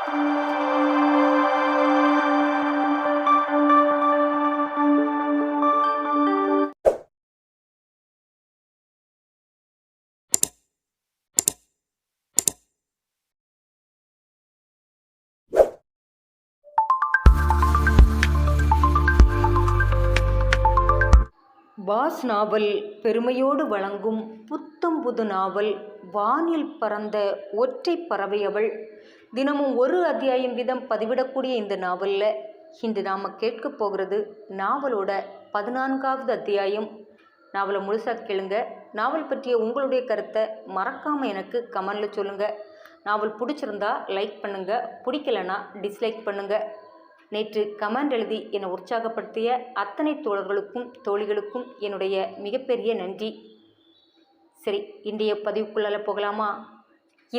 Pass நாவல் பெருமையோடு வழங்கும் புத்தம் புது நாவல் வானில் பறந்த ஒற்றை பறவை அவள். தினமும் ஒரு அத்தியாயம் வீதம் பதிவிடக்கூடிய இந்த நாவலில் இன்று நாம் கேட்க போகிறது நாவலோட 14வது அத்தியாயம். நாவலை முழுசாக கேளுங்க. நாவல் பற்றிய உங்களுடைய கருத்தை மறக்காமல் எனக்கு கமெண்டில் சொல்லுங்கள். நாவல் பிடிச்சிருந்தா லைக் பண்ணுங்கள், பிடிக்கலைன்னா டிஸ்லைக் பண்ணுங்கள். நேற்று கமெண்ட் எழுதி என்னை உற்சாகப்படுத்திய அத்தனை தோழர்களுக்கும் தோழிகளுக்கும் என்னுடைய மிகப்பெரிய நன்றி. சரி, இன்றைய பதிவுக்குள்ளால போகலாமா?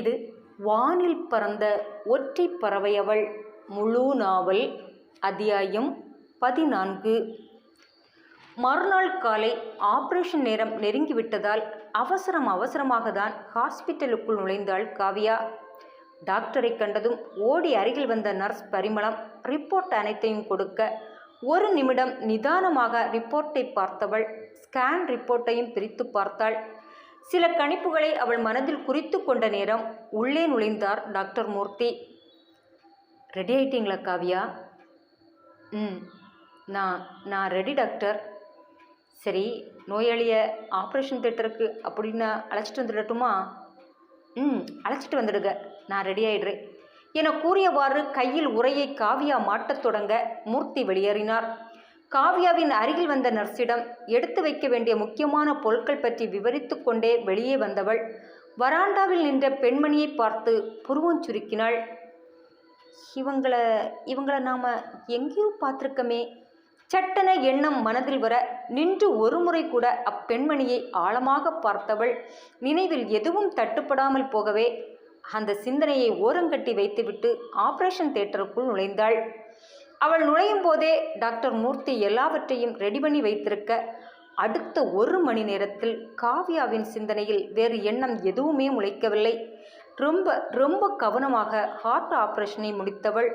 இது வானில் பறந்த ஒற்றை பறவை அவள் முழு நாவல், அத்தியாயம் 14. மறுநாள் காலை ஆபரேஷன் நேரம் நெருங்கிவிட்டதால் அவசரமாக தான் ஹாஸ்பிட்டலுக்குள் நுழைந்தாள் காவியா. டாக்டரை கண்டதும் ஓடி அருகில் வந்த நர்ஸ் பரிமளம் ரிப்போர்ட் அனைத்தையும் கொடுக்க 1 நிமிடம் நிதானமாக ரிப்போர்ட்டை பார்த்தவள் ஸ்கேன் ரிப்போர்ட்டையும் பிரித்து பார்த்தாள். சில கணிப்புகளை அவள் மனதில் குறித்து கொண்ட நேரம் உள்ளே நுழைந்தார் டாக்டர் மூர்த்தி. ரெடி ஆயிட்டீங்களா காவியா? நான் ரெடி டாக்டர். சரி, நோயாளியை ஆப்ரேஷன் தியேட்டருக்கு அப்படின்னு அழைச்சிட்டு வந்துடட்டுமா? அழைச்சிட்டு வந்துடுங்க, நான் ரெடி ஆயிடுறேன் என கூறியவாறு கையில் உரையை காவியா மாட்டத் தொடங்க மூர்த்தி வெளியேறினார். காவியாவின் அருகில் வந்த நர்ஸிடம் எடுத்து வைக்க வேண்டிய முக்கியமான பொருட்கள் பற்றி விவரித்து கொண்டே வெளியே வந்தவள் வராண்டாவில் நின்ற பெண்மணியை பார்த்து புருவம் சுருக்கினாள். இவங்களை நாம் எங்கேயோ பார்த்துருக்கமே. சட்டென எண்ணம் மனதில் வர நின்று ஒரு முறை கூட அப்பெண்மணியை ஆழமாக பார்த்தவள் நினைவில் எதுவும் தட்டுப்படாமல் போகவே அந்த சிந்தனையை ஓரங்கட்டி வைத்துவிட்டு ஆபரேஷன் தியேட்டருக்குள் நுழைந்தாள். அவள் நுழையும் போதே டாக்டர் மூர்த்தி எல்லாவற்றையும் ரெடி பண்ணி வைத்திருக்க அடுத்த 1 மணி நேரத்தில் காவியாவின் சிந்தனையில் வேறு எண்ணம் எதுவுமே முளைக்கவில்லை. ரொம்ப கவனமாக ஹார்ட் ஆபரேஷனை முடித்தவள்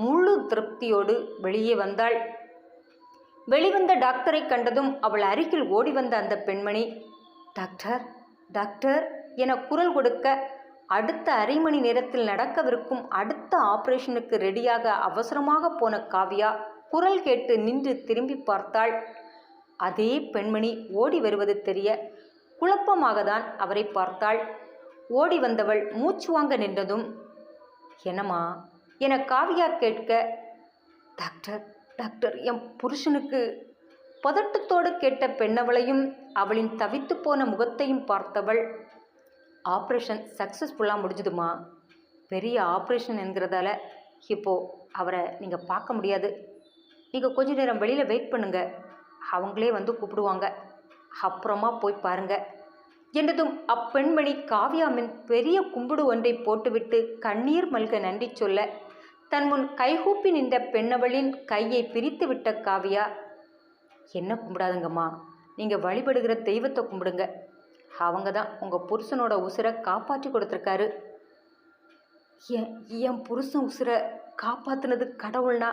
முழு திருப்தியோடு வெளியே வந்தாள். வெளிவந்த டாக்டரை கண்டதும் அவள் அருகில் ஓடி வந்த அந்த பெண்மணி டாக்டர் டாக்டர் என குரல் கொடுக்க அடுத்த அரை மணி நேரத்தில் நடக்கவிருக்கும் அடுத்த ஆபரேஷனுக்கு ரெடியாக அவசரமாக போன காவியா குரல் கேட்டு நின்று திரும்பி பார்த்தாள். அதே பெண்மணி ஓடி வருவது தெரிய குழப்பமாக தான் அவரை பார்த்தாள். ஓடி வந்தவள் மூச்சு வாங்க நின்றதும் என்னம்மா என காவியா கேட்க டாக்டர் டாக்டர் என் புருஷனுக்கு பதட்டத்தோடு கேட்ட பெண்ணவளையும் அவளின் தவித்து போன முகத்தையும் பார்த்தவள் ஆப்ரேஷன் சக்ஸஸ்ஃபுல்லாக முடிஞ்சுதுமா. பெரிய ஆப்ரேஷன் என்கிறதால இப்போது அவரை நீங்கள் பார்க்க முடியாது. நீங்கள் கொஞ்ச நேரம் வெளியில் வெயிட் பண்ணுங்க, அவங்களே வந்து கூப்பிடுவாங்க, அப்புறமா போய் பாருங்க என்றதும் அப்பெண்மணி காவியாவின் பெரிய கும்பிடு ஒன்றை போட்டுவிட்டு கண்ணீர் மல்க நன்றி சொல்ல தன் முன் கைகூப்பி நின்ற பெண்ணவளின் கையை பிரித்து விட்ட காவியா என்ன கும்பிடாதுங்கம்மா, நீங்கள் வழிபடுகிற தெய்வத்தை கும்பிடுங்க, அவங்க தான் உங்கள் புருஷனோட உசுரை காப்பாற்றி கொடுத்துருக்காரு. என் புருஷன் உசுரை காப்பாற்றினது கடவுள்னா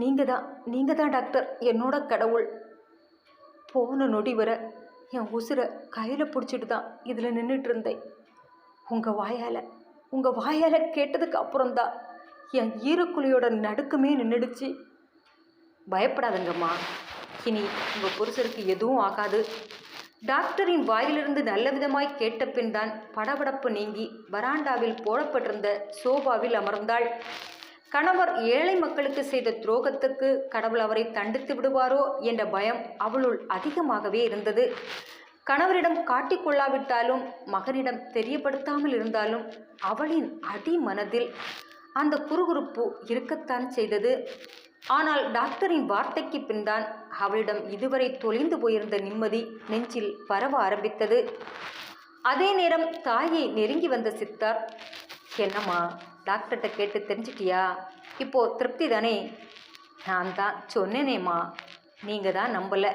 நீங்கள் தான் டாக்டர் என்னோட கடவுள். போன நொடி வர என் உசுரை கையில் பிடிச்சிட்டு தான் இதில் நின்றுட்டு இருந்தேன். உங்கள் வாயால் கேட்டதுக்கு அப்புறம்தான் என் ஈரக்குழியோட நடுக்கமே நின்றுடுச்சு. பயப்படாதுங்கம்மா, இனி உங்கள் புருஷருக்கு எதுவும் ஆகாது. டாக்டரின் வாயிலிருந்து நல்ல விதமாய் கேட்ட பின் தான் படபடப்பு நீங்கி வராண்டாவில் போடப்பட்டிருந்த சோபாவில் அமர்ந்தாள். கணவர் ஏழை மக்களுக்கு செய்த துரோகத்துக்கு கடவுள் அவரை தண்டித்து விடுவாரோ என்ற பயம் அவளுள் அதிகமாகவே இருந்தது. கணவரிடம் காட்டிக்கொள்ளாவிட்டாலும் மகனிடம் தெரியப்படுத்தாமல் இருந்தாலும் அவளின் அடி மனதில் அந்த குறுகுறுப்பு இருக்கத்தான் செய்தது. ஆனால் டாக்டரின் வார்த்தைக்கு பின்தான் அவளிடம் இதுவரை தொலைந்து போயிருந்த நிம்மதி நெஞ்சில் பரவ ஆரம்பித்தது. அதே நேரம் தாயை நெருங்கி வந்த சித்தார், என்னம்மா டாக்டர்கிட்ட கேட்டு தெரிஞ்சிட்டியா? இப்போ திருப்தி தானே? நான் தான் சொன்னேனேம்மா, நீங்கள் தான் நம்பலை.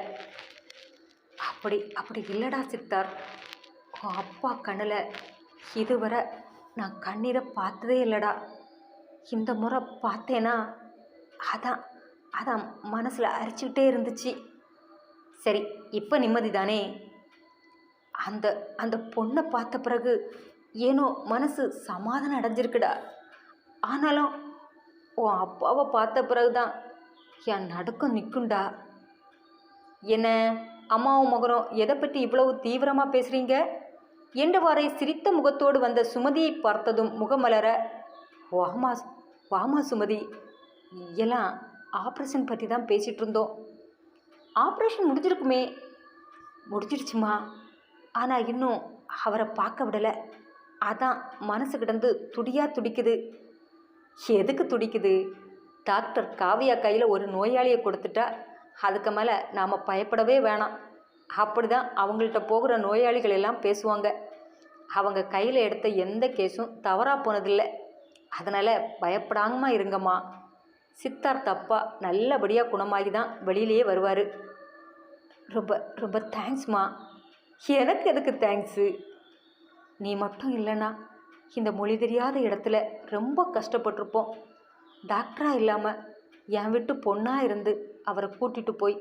அப்படி இல்லடா சித்தார், உன் அப்பா கண்ணில் இதுவரை நான் கண்ணீரை பார்த்ததே இல்லைடா. இந்த முறை பார்த்தேனா அதான் அதான் மனசில் அரிச்சுக்கிட்டே இருந்துச்சு. சரி, இப்போ நிம்மதி தானே? அந்த அந்த பொண்ணை பார்த்த பிறகு ஏனோ மனசு சமாதானம் அடைஞ்சிருக்குடா. ஆனாலும் உன் அப்பாவை பார்த்த பிறகுதான் என் நடுக்கம் நிற்கும்டா. என்ன அம்மாவும் மகனும் எதை பற்றி இவ்வளவு தீவிரமாக பேசுகிறீங்க என்றவாறே சிரித்த முகத்தோடு வந்த சுமதியை பார்த்ததும் முகமலர, வாமா வாமா சுமதி, எல்லாம் ஆப்ரேஷன் பற்றி தான் பேசிகிட்டு இருந்தோம். ஆப்ரேஷன் முடிஞ்சிருக்குமே? முடிஞ்சிருச்சுமா, ஆனால் இன்னும் அவரை பார்க்க விடலை. அதான் மனசு கிடந்து துடிக்குது. எதுக்கு துடிக்குது? டாக்டர் காவியா கையில் ஒரு நோயாளியை கொடுத்துட்டா அதுக்கு மேலே நாம் பயப்படவே வேணாம். அப்படி தான் அவங்கள்ட்ட போகிற நோயாளிகள் எல்லாம் பேசுவாங்க. அவங்க கையில் எடுத்த எந்த கேஸும் தவறாக போனதில்லை. அதனால் பயப்படாமல் இருங்கம்மா. சித்தார்த் அப்பா நல்லபடியாக குணமாகி தான் வெளியிலேயே வருவார். ரொம்ப ரொம்ப தேங்க்ஸ்மா. எனக்கு எதுக்கு தேங்க்ஸு? நீ மட்டும் இல்லைன்னா இந்த மொழி தெரியாத இடத்துல ரொம்ப கஷ்டப்பட்டிருப்போம். டாக்டராக இல்லாமல் என் விட்டு பொண்ணாக இருந்து அவரை கூட்டிகிட்டு போய்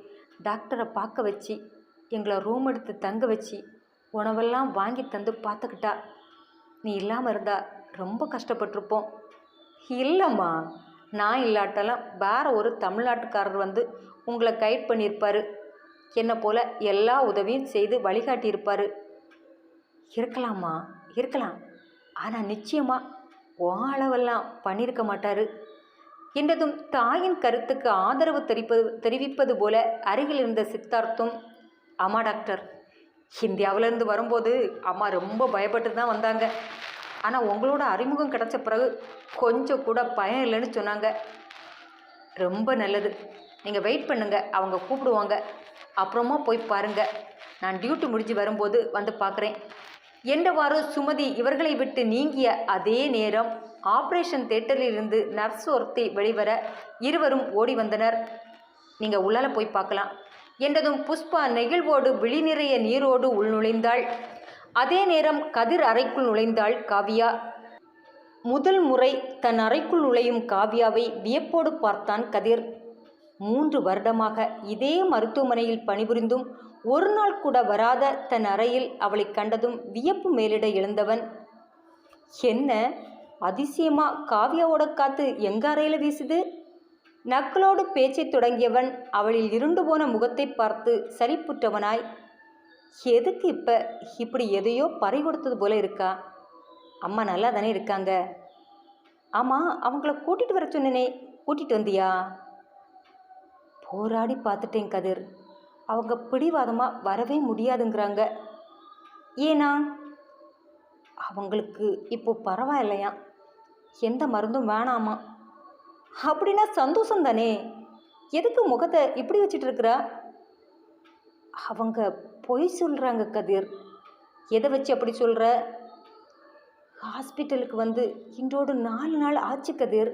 டாக்டரை பார்க்க வச்சு எங்களை ரூம் எடுத்து தங்க வச்சு உணவெல்லாம் வாங்கி தந்து பார்த்துக்கிட்டா. நீ இல்லாமல் இருந்தால் ரொம்ப கஷ்டப்பட்டிருப்போம். இல்லைம்மா, நான் இல்லாட்டெல்லாம் வேற ஒரு தமிழ்நாட்டுக்காரர் வந்து உங்களை கைட் பண்ணியிருப்பார். என்னை போல் எல்லா உதவியும் செய்து வழிகாட்டியிருப்பார். இருக்கலாமா, இருக்கலாம். ஆனால் நிச்சயமாக உன் அளவெல்லாம் பண்ணியிருக்க மாட்டார் என்றதும் தாயின் கருத்துக்கு ஆதரவு தெரிவிப்பது போல அருகில் இருந்த சித்தார்த்தும், ஆமாம் டாக்டர், இந்தியாவிலேருந்து வரும்போது அம்மா ரொம்ப பயப்பட்டு தான் வந்தாங்க. ஆனால் உங்களோட அறிமுகம் கிடைச்ச பிறகு கொஞ்சம் கூட பயம் இல்லைன்னு சொன்னாங்க. ரொம்ப நல்லது. நீங்கள் வெயிட் பண்ணுங்கள், அவங்க கூப்பிடுவாங்க. அப்புறமா போய் பாருங்கள். நான் டியூட்டி முடிஞ்சு வரும்போது வந்து பார்க்குறேன் என்றவாறு சுமதி இவர்களை விட்டு நீங்கிய அதே நேரம் ஆப்ரேஷன் தியேட்டரில் இருந்து நர்ஸ் ஒருத்தி வெளிவர இருவரும் ஓடி வந்தனர். நீங்கள் உள்ளால போய் பார்க்கலாம் என்றதும் புஷ்பா நெகிழ்வோடு விழி நிறைய நீரோடு உள்நுழைந்தாள். அதே நேரம் கதிர் அறைக்குள் நுழைந்தாள் காவியா. முதல் முறை தன் அறைக்குள் நுழையும் காவியாவை வியப்போடு பார்த்தான் கதிர். 3 வருடமாக இதே மருத்துவமனையில் பணிபுரிந்தும் ஒரு நாள் கூட வராத தன் அறையில் அவளை கண்டதும் வியப்பு மேலிட எழுந்தவன், என்ன அதிசயமா காவியாவோட காத்து எங்க அறையில் வீசுது? நக்களோடு பேச்சை தொடங்கியவன் அவளில் இருண்டு போன முகத்தை பார்த்து சலிப்புற்றவனாய், எதுக்கு இப்படி எதையோ பறி கொடுத்தது போல இருக்கா? அம்மா நல்லா தானே இருக்காங்க? ஆமாம், அவங்கள கூட்டிகிட்டு வர சொன்னேனே, கூட்டிகிட்டு வந்தியா? போராடி பார்த்துட்டேன் கதிர். அவங்க பிடிவாதமாக வரவே முடியாதுங்கிறாங்க. ஏனா? அவங்களுக்கு இப்போ பரவாயில்லையா, எந்த மருந்தும் வேணாமா. அப்படின்னா சந்தோஷம் தானே, எதுக்கு முகத்தை இப்படி வச்சுட்டு இருக்கிறா? அவங்க பொய் சொல்கிறாங்க கதிர். எதை வச்சு அப்படி சொல்கிற? ஹாஸ்பிட்டலுக்கு வந்து இன்றோடு 4 நாள் ஆச்சு கதிர்.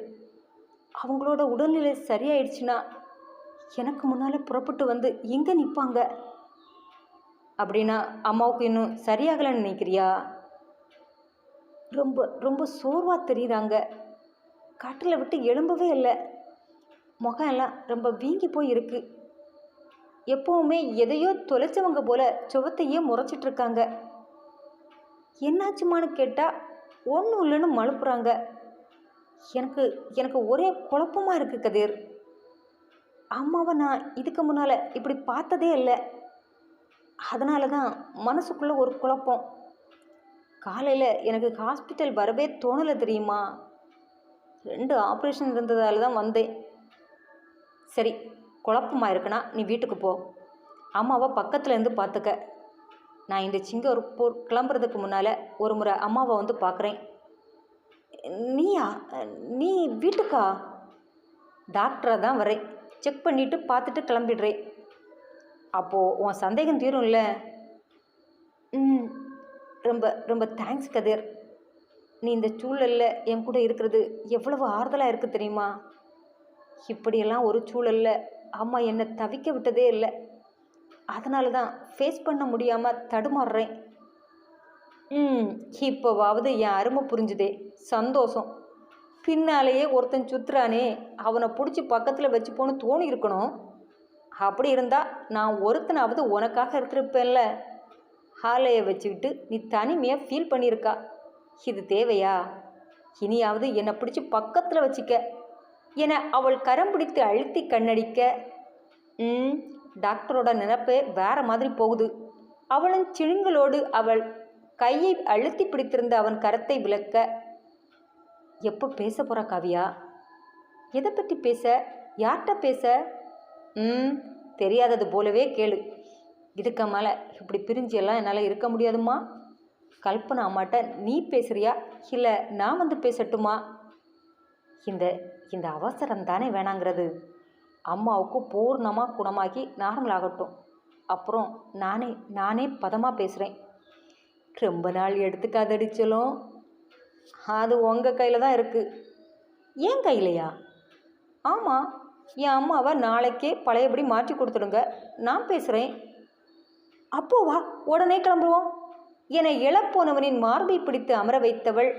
அவங்களோட உடல்நிலை சரியாயிடுச்சுன்னா எனக்கு முன்னால் புறப்பட்டு வந்து எங்கே நிற்பாங்க? அப்படின்னா அம்மாவுக்கு இன்னும் சரியாகலன்னு நினைக்கிறியா? ரொம்ப ரொம்ப சோர்வாக தெரியுறாங்க. காட்டில் விட்டு எழும்பவே இல்லை. முகம் எல்லாம் ரொம்ப வீங்கி போய் இருக்கு. எப்போவுமே எதையோ தொலைச்சவங்க போல சுவத்தையே முறைச்சிட்ருக்காங்க. என்னாச்சுமான்னு கேட்டால் ஒன்றும் இல்லைன்னு மழுப்புறாங்க. எனக்கு ஒரே குழப்பமாக இருக்குது கதிர். அம்மாவை நான் இதுக்கு முன்னால் இப்படி பார்த்ததே இல்லை. அதனால தான் மனசுக்குள்ளே ஒரு குழப்பம். காலையில் எனக்கு ஹாஸ்பிட்டல் வரவே தோணலை தெரியுமா? 2 ஆப்ரேஷன் இருந்ததால தான் வந்தேன். சரி, குழப்பமாக இருக்குன்னா நீ வீட்டுக்கு போ. அம்மாவை பக்கத்துலேருந்து பார்த்துக்க. நான் இந்த சிங்கப்பூர் கிளம்புறதுக்கு முன்னால் ஒரு முறை அம்மாவை வந்து பார்க்குறேன். நீயா? நீ வீட்டுக்கா? டாக்டராக தான் வரேன். செக் பண்ணிவிட்டு பார்த்துட்டு கிளம்பிடுறேன். அப்போது உன் சந்தேகம் தீரும்ல? ரொம்ப ரொம்ப தேங்க்ஸ் கதிர். நீ இந்த சூழலில் என் கூட இருக்கிறது எவ்வளவு ஆறுதலாக இருக்குது தெரியுமா? இப்படியெல்லாம் ஒரு சூழலில் அம்மா என்னை தவிக்க விட்டதே இல்லை. அதனால தான் ஃபேஸ் பண்ண முடியாமல் தடுமாறுறேன். இப்போவாவது என் அருமை புரிஞ்சுதே, சந்தோஷம். பின்னாலேயே ஒருத்தன் சுற்றுறானே, அவனை பிடிச்சி பக்கத்தில் வச்சு போன்னு தோணி இருக்கணும். அப்படி இருந்தால் நான் ஒருத்தனாவது உனக்காக இருந்திருப்பேன்ல. ஹாலையை வச்சுக்கிட்டு நீ தனிமையாக ஃபீல் பண்ணியிருக்கா. இது தேவையா? இனியாவது என்னை பிடிச்சி பக்கத்தில் வச்சுக்க என அவள் கரம் பிடித்து அழுத்தி கண்ணடிக்க, டாக்டரோட நினைப்பே வேற மாதிரி போகுது. அவளின் சிணுங்களோடு அவள் கையை அழுத்தி பிடித்திருந்த அவன் கரத்தை விலக்க, எப்போ பேச போகிற காவியா? எதை பற்றி பேச? யார்கிட்ட பேச? தெரியாதது போலவே கேளு. இதுக்கு மேலே இப்படி பிரிஞ்செல்லாம் என்னால் இருக்க முடியாதுமா. கல்பனா அம்மாட்ட நீ பேசுறியா இல்லை நான் வந்து பேசட்டுமா? இந்த இந்த அவசரம் தானே வேணாங்கிறது. அம்மாவுக்கு பூர்ணமாக குணமாகி நார்மல் ஆகட்டும். அப்புறம் நானே பதமாக பேசுகிறேன். ரொம்ப நாள் எடுத்துக்காதடிச்சலும் அது உங்கள் கையில் தான் இருக்குது. ஏன் கையிலையா? ஆமாம், என் அம்மாவை நாளைக்கே பழையபடி மாற்றி கொடுத்துடுங்க, நான் பேசுகிறேன். அப்போ வா, உடனே கிளம்புவோம் என எழப்போனவனின் மார்பை பிடித்து அமர வைத்தவள்,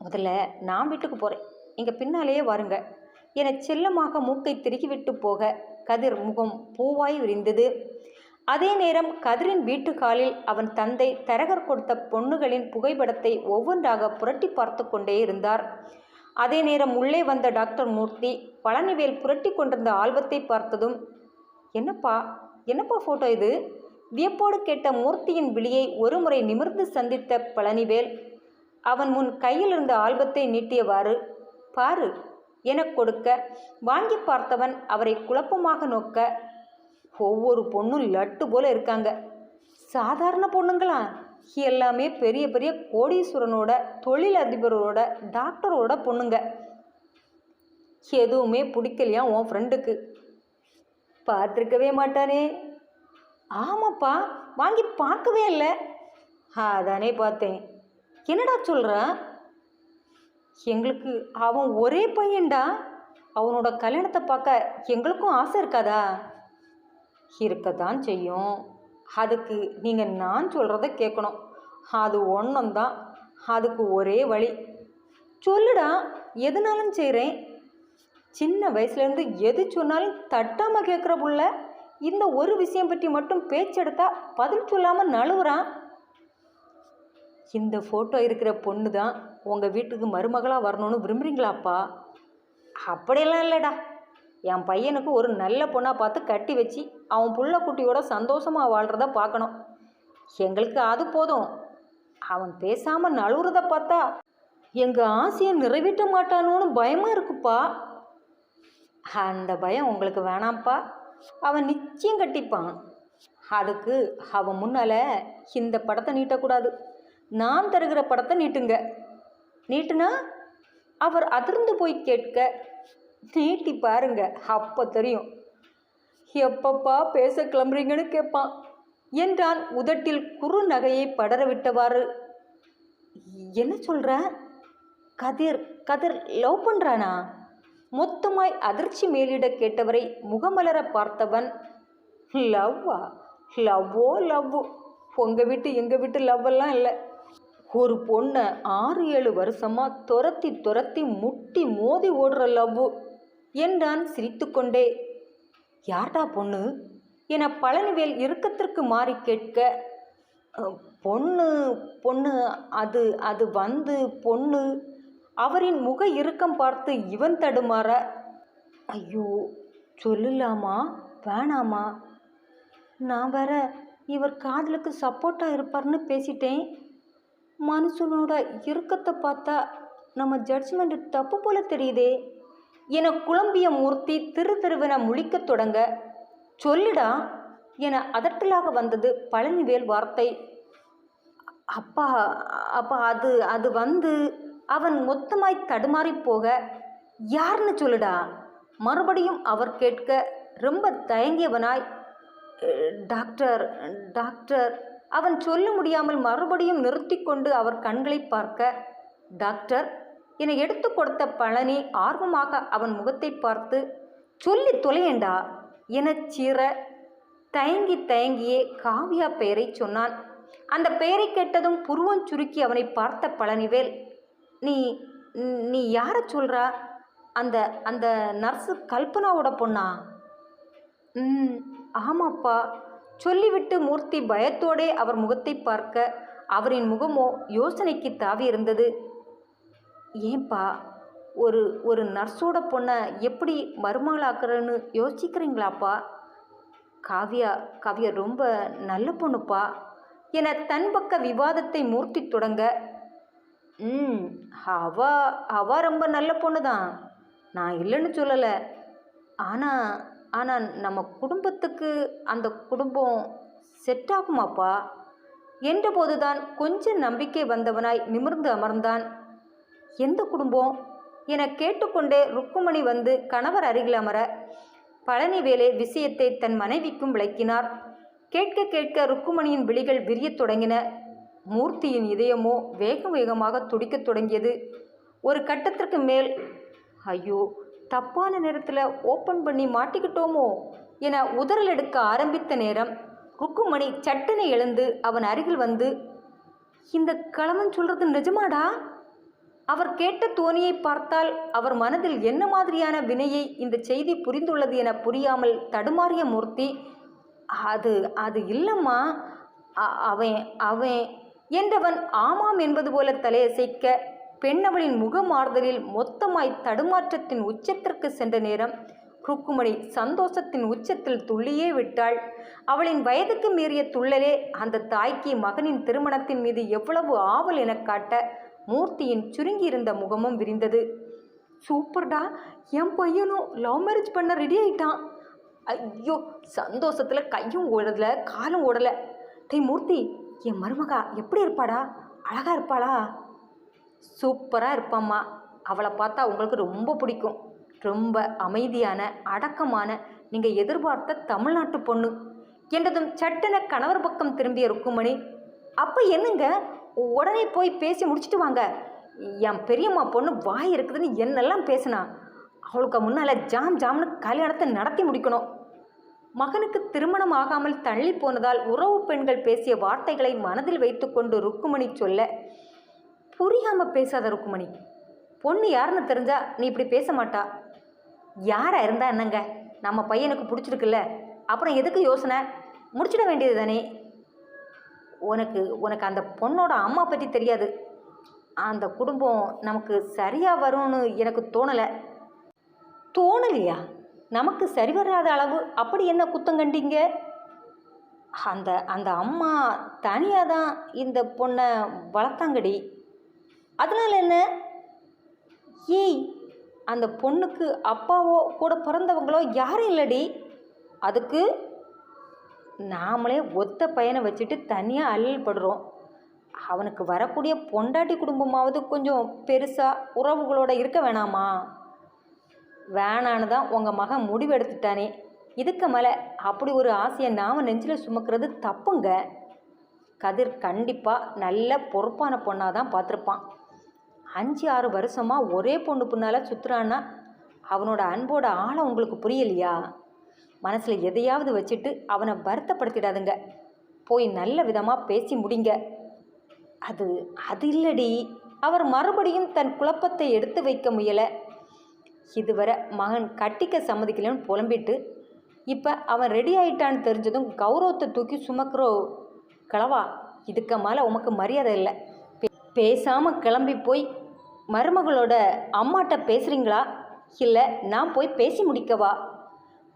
முதல்ல நான் வீட்டுக்கு போகிறேன், இங்கே பின்னாலேயே வாருங்க என செல்லமாக மூக்கை திருக்கிவிட்டு போக கதிர் முகம் பூவாய் விரிந்தது. அதே நேரம் கதிரின் வீட்டு காலில் அவன் தந்தை தரகர் கொடுத்த பொண்ணுகளின் புகைப்படத்தை ஒவ்வொன்றாக புரட்டி பார்த்து கொண்டே இருந்தார். அதே நேரம் உள்ளே வந்த டாக்டர் மூர்த்தி பழனிவேல் புரட்டி கொண்டிருந்த ஆல்பத்தை பார்த்ததும், என்னப்பா ஃபோட்டோ இது? வியப்போடு கேட்ட மூர்த்தியின் விழியை ஒருமுறை நிமிர்ந்து சந்தித்த பழனிவேல் அவன் முன் கையில் இருந்த ஆல்பத்தை நீட்டியவாறு, பாரு என கொடுக்க வாங்கி பார்த்தவன் அவரை குழப்பமாக நோக்க, ஒவ்வொரு பொண்ணும் லட்டு போல இருக்காங்க. சாதாரண பொண்ணுங்களா? எல்லாமே பெரிய பெரிய கோடீஸ்வரனோட, தொழிலதிபரோட, டாக்டரோட பொண்ணுங்க. எதுவுமே பிடிக்கலையா உன் ஃப்ரெண்டுக்கு? பார்த்துருக்கவே மாட்டானே. ஆமாப்பா, வாங்கி பார்க்கவே இல்லை. அதானே பார்த்தேன். என்னடா சொல்கிற? எங்களுக்கு அவன் ஒரே பையன்டா. அவனோட கல்யாணத்தை பார்க்க எங்களுக்கும் ஆசை இருக்காதா? இருக்கத்தான் செய்யும். அதுக்கு நீங்கள் நான் சொல்கிறத கேட்கணும். அது ஒன்றும்தான். அதுக்கு ஒரே வழி. சொல்லுடா, எதுனாலும் செய்கிறேன். சின்ன வயசுலேருந்து எது சொன்னாலும் தட்டாமல் கேட்குற புள்ள இந்த ஒரு விஷயம் பற்றி மட்டும் பேச்செடுத்தா பதில் சொல்லாமல் நழுவுறான். இந்த ஃபோட்டோ இருக்கிற பொண்ணு தான் உங்கள் வீட்டுக்கு மருமகளாக வரணும்னு விரும்புகிறீங்களாப்பா? அப்படியெல்லாம் இல்லைடா. என் பையனுக்கு ஒரு நல்ல பொண்ணாக பார்த்து கட்டி வச்சு அவன் புள்ள குட்டியோட சந்தோஷமாக வாழ்கிறத பார்க்கணும். எங்களுக்கு அது போதும். அவன் பேசாமல் நழுவுறத பார்த்தா எங்கள் ஆசையை நிறைவேற்ற மாட்டானோன்னு பயமாக இருக்குப்பா. அந்த பயம் உங்களுக்கு வேணாம்ப்பா. அவன் நிச்சயம் கட்டிப்பான். அதுக்கு அவன் முன்னால் இந்த படத்தை நீட்டக்கூடாது. நான் தருகிற படத்தை நீட்டுங்க. நீட்டுனா அவர் அதிர்ந்து போய் கேட்க, நீட்டி பாருங்க, அப்போ தெரியும். எப்பப்பா பேச கிளம்புறீங்கன்னு கேட்பான் என்றான் உதட்டில் குறு நகையை படர விட்டவாறு. என்ன சொல்கிற? கதிர் லவ் பண்ணுறானா? மொத்தமாய் அதிர்ச்சி மேலிட கேட்டவரை முகமலர பார்த்தவன், லவ்வு உங்கள் வீட்டு எங்கள் வீட்டு லவ்வெல்லாம் இல்லை. ஒரு பொண்ணை 6-7 வருஷமாக துரத்தி முட்டி மோதி ஓடுற லவ்வு என்றான் சிரித்துக்கொண்டே. யார்டா பொண்ணு என பழனிவேல் இறுக்கத்திற்கு மாறி கேட்க, பொண்ணு அது வந்து பொண்ணு. அவரின் முக இறுக்கம் பார்த்து இவன் தடுமாற, ஐயோ சொல்லலாமா வேணாமா? நான் வேற இவர் காதலுக்கு சப்போர்ட்டாக இருப்பார்னு பேசிட்டேன். மனுஷனோட இறுக்கத்தை பார்த்தா நம்ம ஜட்ஜ்மெண்ட் தப்பு போல தெரியுதே என குழம்பிய மூர்த்தி திருவென முழிக்கத் தொடங்க, சொல்லுடா என அதட்டலாக வந்தது பழனிவேல் வார்த்தை. அப்பா அது வந்து அவன் மொத்தமாய் தடுமாறி போக, யாருன்னு சொல்லுடா மறுபடியும் அவர் கேட்க ரொம்ப தயங்கியவனாய், டாக்டர் அவன் சொல்ல முடியாமல் மறுபடியும் நிறுத்தி கொண்டு அவர் கண்களை பார்க்க, டாக்டர் என எடுத்து கொடுத்த பழனி ஆர்வமாக அவன் முகத்தை பார்த்து, சொல்லி தொலையண்டா என சீற தயங்கியே காவியா பெயரை சொன்னான். அந்த பெயரை கேட்டதும் புருவம் சுருக்கி அவனை பார்த்த பழனிவேல், நீ யாரை சொல்கிறா? அந்த அந்த நர்ஸு கல்பனாவோட பொண்ணா? ம், ஆமாப்பா. சொல்லிவிட்டு மூர்த்தி பயத்தோடே அவர் முகத்தை பார்க்க அவரின் முகமோ யோசனைக்கு தாவி இருந்தது. ஏன்பா, ஒரு ஒரு நர்ஸோட பொண்ணை எப்படி மருமகளாக்குறன்னு யோசிக்கிறீங்களாப்பா? காவ்யா காவ்யா ரொம்ப நல்ல பொண்ணுப்பா என தன் பக்க விவாதத்தை மூர்த்தி தொடங்க, ம், அவ அவ ரொம்ப நல்ல பொண்ணு தான், நான் இல்லைன்னு சொல்லலை. ஆனால் ஆனால் நம்ம குடும்பத்துக்கு அந்த குடும்பம் செட் ஆகுமாப்பா என்றபோதுதான் கொஞ்சம் நம்பிக்கை வந்தவனாய் நிமிர்ந்து அமர்ந்தான். எந்த குடும்பம் என கேட்டுக்கொண்டே ருக்குமணி வந்து கணவர் அருகில் அமர பழனிவேலே விஷயத்தை தன் மனைவிக்கும் விளக்கினார். கேட்க கேட்க ருக்குமணியின் விழிகள் விரியத் தொடங்கின. மூர்த்தியின் இதயமோ வேக வேகமாக துடிக்கத் தொடங்கியது. ஒரு கட்டத்திற்கு மேல், ஐயோ, தப்பான நேரத்தில் ஓப்பன் பண்ணி மாட்டிக்கிட்டோமோ என உதறல் எடுக்க ஆரம்பித்த நேரம் ருக்குமணி சட்டனை எழுந்து அவன் அருகில் வந்து, இந்த கிழவன் சொல்றது நிஜமாடா? அவர் கேட்ட தோனியை பார்த்தால் அவர் மனதில் என்ன மாதிரியான வினையை இந்த செய்தி புரிந்துள்ளது என புரியாமல் தடுமாறிய மூர்த்தி, அது அது இல்லைம்மா, அவன் அவன் என்றவன் ஆமாம் என்பது போல தலையசைக்க பெண்ணவளின் முகமாறுதலில் மொத்தமாய் தடுமாற்றத்தின் உச்சத்திற்கு சென்ற நேரம் ருக்குமணி சந்தோஷத்தின் உச்சத்தில் துள்ளியே விட்டாள். அவளின் வயதுக்கு மீறிய துள்ளலே அந்த தாய்க்கு மகனின் திருமணத்தின் மீது எவ்வளவு ஆவல் என காட்ட மூர்த்தியின் சுருங்கியிருந்த முகமும் விரிந்தது. சூப்பர்டா, என் பையனும் லவ் மேரேஜ் பண்ண ரெடி ஆயிட்டான். ஐயோ, சந்தோஷத்தில் கையும் ஓடலை காலும் ஓடலை. டேய் மூர்த்தி, என் மருமகா எப்படி இருப்பாடா? அழகா இருப்பாளா? சூப்பராக இருப்பாம்மா. அவளை பார்த்தா உங்களுக்கு ரொம்ப பிடிக்கும். ரொம்ப அமைதியான அடக்கமான, நீங்கள் எதிர்பார்த்த தமிழ்நாட்டு பொண்ணு என்றதும் சட்டென கணவர் பக்கம் திரும்பிய ருக்குமணி, அப்போ என்னங்க, உடனே போய் பேசி முடிச்சுட்டு வாங்க. என் பெரியம்மா பொண்ணு வாய் இருக்குதுன்னு என்னெல்லாம் பேசினா, அவளுக்கு முன்னால் ஜாம் ஜாம்னு கல்யாணத்தை நடத்தி முடிக்கணும். மகனுக்கு திருமணம் ஆகாமல் தள்ளி போனதால் உறவு பெண்கள் பேசிய வார்த்தைகளை மனதில் வைத்துக்கொண்டு ருக்குமணி சொல்ல, புரியாமல் பேசாத ருக்குமணி, பொண்ணு யாருன்னு தெரிஞ்சா நீ இப்படி பேச மாட்டா. யாராக இருந்தா என்னங்க, நம்ம பையனுக்கு பிடிச்சிருக்குல்ல, அப்புறம் எதுக்கு யோசனை? முடிச்சிட வேண்டியது தானே. உனக்கு உனக்கு அந்த பொண்ணோட அம்மா பற்றி தெரியாது. அந்த குடும்பம் நமக்கு சரியாக வரும்னு எனக்கு தோணலை. தோணலையா? நமக்கு சரி வராத அளவு அப்படி என்ன குத்தம் கண்டீங்க? அந்த அந்த அம்மா தனியாக தான் இந்த பொண்ணை வளர்த்தாங்கடி. அதனால் என்ன? ஏய், அந்த பொண்ணுக்கு அப்பாவோ கூட பிறந்தவங்களோ யாரும் இல்லடி. அதுக்கு நாமளே ஒத்த பையனை வச்சுட்டு தனியாக அல்லல் படுறோம். அவனுக்கு வரக்கூடிய பொண்டாட்டி குடும்பமாவது கொஞ்சம் பெருசாக உறவுகளோடு இருக்க வேணாமா? வேணான்னு தான் உங்கள் மகன் முடிவெடுத்துட்டானே. இதுக்கு மேலே அப்படி ஒரு ஆசையை நாம் நெஞ்சில் சுமக்கிறது தப்புங்க. கதிர் கண்டிப்பாக நல்ல பொறுப்பான பொண்ணாக தான் பார்த்துருப்பான். 5-6 வருஷமாக ஒரே பொண்ணு பின்னால் சுற்றுறான்னா அவனோட அன்போட ஆழம் உங்களுக்கு புரியலையா? மனசில் எதையாவது வச்சுட்டு அவனை வருத்தப்படுத்திடாதுங்க. போய் நல்ல விதமாக பேசி முடிங்க. அது அது இல்லடி. அவர் மறுபடியும் தன் குழப்பத்தை எடுத்து வைக்க முயல. இதுவரை மகன் கட்டிக்க சம்மதிக்கலன்னு புலம்பிட்டு இப்போ அவன் ரெடி ஆயிட்டான்னு தெரிஞ்சதும் கௌரவத்தை தூக்கி சுமக்கிறோ கிளவா, இதுக்கு மேலே உமக்கு மரியாதை இல்லை. பேசாமல் கிளம்பி போய் மருமகளோட அம்மாட்ட பேசுகிறீங்களா, இல்லை நான் போய் பேசி முடிக்கவா?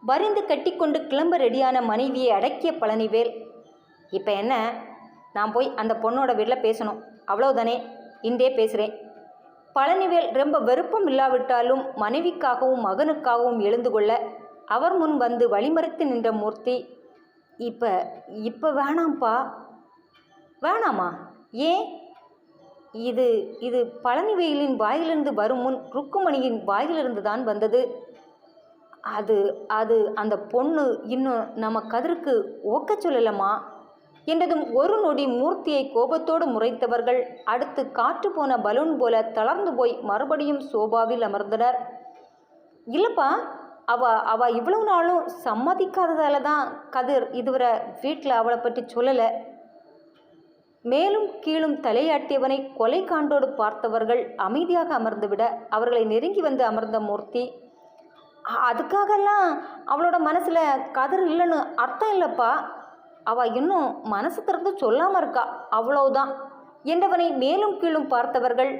வரிந்து கட்டிக்கொண்டு கிளம்ப ரெடியான மனைவியை அடக்கிய பழனிவேல், இப்போ என்ன, நான் போய் அந்த பொண்ணோட வீட்டில் பேசணும், அவ்வளோதானே, இன்றே பேசுகிறேன். பழனிவேல் ரொம்ப விருப்பம் இல்லாவிட்டாலும் மனைவிக்காகவும் மகனுக்காகவும் எழுந்து கொள்ள அவர் முன் வந்து வழிமறித்து நின்ற மூர்த்தி, இப்போ இப்போ வேணாம்ப்பா. வேணாமா? ஏன்? இது இது பழனிவேலின் வாயிலிருந்து வரும் முன் ருக்குமணியின் வாயிலிருந்து தான் வந்தது. அது அது அந்த பொண்ணு இன்னும் நம்ம கதிருக்கு ஓக்க சொல்லலம்மா என்றதும் ஒரு நொடி மூர்த்தியை கோபத்தோடு முறைத்தவர்கள் அடுத்து காற்று போன பலூன் போல தளர்ந்து போய் மறுபடியும் சோபாவில் அமர்ந்தனர். இல்லைப்பா, அவ இவ்வளவு நாளும் சம்மதிக்காததால தான் கதிர் இதுவரை வீட்டில் அவளை பற்றி சொல்லலை. மேலும் கீழும் தலையாட்டியவனை கொலை காண்டோடு பார்த்தவர்கள் அமைதியாக அமர்ந்துவிட அவர்களை நெருங்கி வந்து அமர்ந்த மூர்த்தி, அதுக்காகலாம் அவளோட மனசில் கதிர் இல்லைன்னு அர்த்தம் இல்லைப்பா. அவள் இன்னும் மனசு திறந்து சொல்லாமல் இருக்கா, அவ்வளவுதான் என்றவனை மேலும் கீழும் பார்த்தவர்கள்,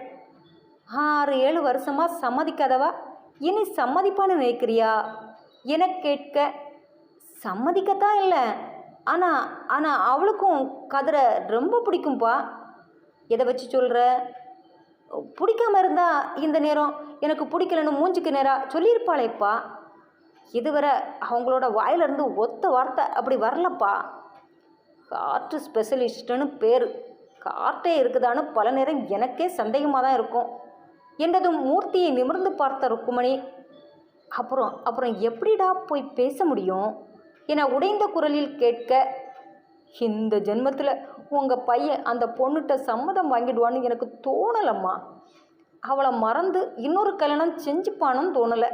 6-7 வருஷமாக சம்மதிக்காதவா இனி சம்மதிப்பான்னு நினைக்கிறியா என கேட்க, சம்மதிக்கத்தான் இல்லை, ஆனால் அவளுக்கும் கதிரை ரொம்ப பிடிக்கும்பா. எதை வச்சு சொல்கிற? பிடிக்காம இருந்தா இந்த நேரம் எனக்கு பிடிக்கலன்னு மூஞ்சுக்கு நேராக சொல்லியிருப்பாளேப்பா. இதுவரை அவங்களோட வாயிலிருந்து ஒத்த வார்த்தை அப்படி வரலப்பா. காற்று ஸ்பெஷலிஸ்ட்டுன்னு பேர், காற்றே இருக்குதான்னு பல நேரம் எனக்கே சந்தேகமாக தான் இருக்கும் என்றதும் மூர்த்தியை நிமிர்ந்து பார்த்த ருக்குமணி, அப்புறம் எப்படிடா போய் பேச முடியும் என உடைந்த குரலில் கேட்க, இந்த ஜென்மத்தில் உங்கள் பையன் அந்த பொண்ணுகிட்ட சம்மதம் வாங்கிடுவான்னு எனக்கு தோணலம்மா. அவளை மறந்து இன்னொரு கல்யாணம் செஞ்சுப்பானும் தோணலை.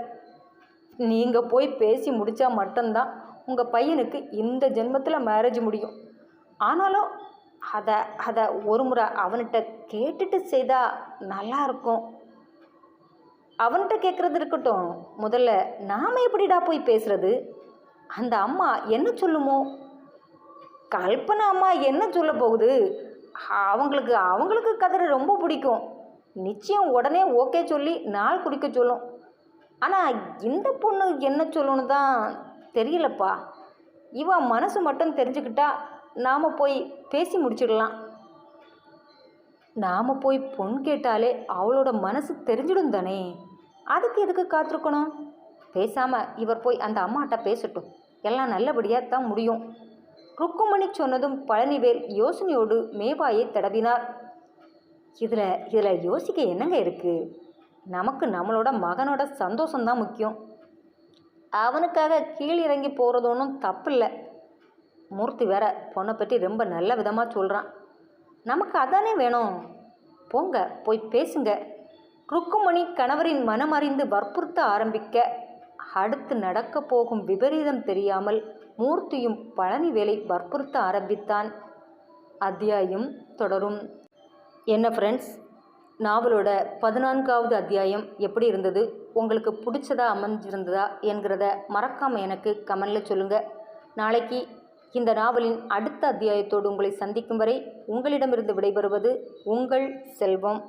நீங்கள் போய் பேசி முடித்தா மட்டும்தான் உங்கள் பையனுக்கு இந்த ஜென்மத்தில் மேரேஜ் முடியும். ஆனாலும் அதை ஒரு முறை அவன்கிட்ட கேட்டுட்டு செய்தால் நல்லா இருக்கும். அவன்கிட்ட கேட்குறது இருக்கட்டும், முதல்ல நாம் எப்படிடா போய் பேசுறது? அந்த அம்மா என்ன சொல்லுமோ? கல்பனா அம்மா என்ன சொல்ல போகுது? அவங்களுக்கு கதிரை ரொம்ப பிடிக்கும், நிச்சயம் உடனே ஓகே சொல்லி நாள் குடிக்க சொல்லும். ஆனால் இந்த பொண்ணு என்ன சொல்லணும்னு தான் தெரியலப்பா. இவ மனசு மட்டும் தெரிஞ்சுக்கிட்டா நாம் போய் பேசி முடிச்சிடலாம். நாம் போய் பொண்ணு கேட்டாலே அவளோட மனசு தெரிஞ்சிடும் தானே, அதுக்கு எதுக்கு காத்திருக்கணும்? பேசாமல் இவர் போய் அந்த அம்மாட்ட பேசட்டும், எல்லாம் நல்லபடியாக தான் முடியும். ருக்குமணி சொன்னதும் பழனிவேல் யோசனையோடு மேவாயை தடவினார். இதில் யோசிக்க என்னங்க இருக்குது? நமக்கு நம்மளோட மகனோட சந்தோஷம்தான் முக்கியம். அவனுக்காக கீழ் இறங்கி போகிறது ஒன்றும் தப்பில்லை. மூர்த்தி வேற பொண்ணை பற்றி ரொம்ப நல்ல விதமாக சொல்கிறான். நமக்கு அதானே வேணும். போங்க, போய் பேசுங்க. ருக்குமணி கணவரின் மனமறிந்து வற்புறுத்த ஆரம்பிக்க, அடுத்து நடக்க போகும் விபரீதம் தெரியாமல் மூர்த்தியும் பழனிவேலை வற்புறுத்த ஆரம்பித்தான். அத்தியாயம் தொடரும். என்ன ஃப்ரெண்ட்ஸ், நாவலோட 14வது அத்தியாயம் எப்படி இருந்தது? உங்களுக்கு பிடிச்சதா அமைஞ்சிருந்ததா என்கிறத மறக்காமல் எனக்கு கமெண்டில் சொல்லுங்கள். நாளைக்கு இந்த நாவலின் அடுத்த அத்தியாயத்தோடு உங்களை சந்திக்கும் வரை உங்களிடமிருந்து விடைபெறுவது உங்கள் செல்வம்.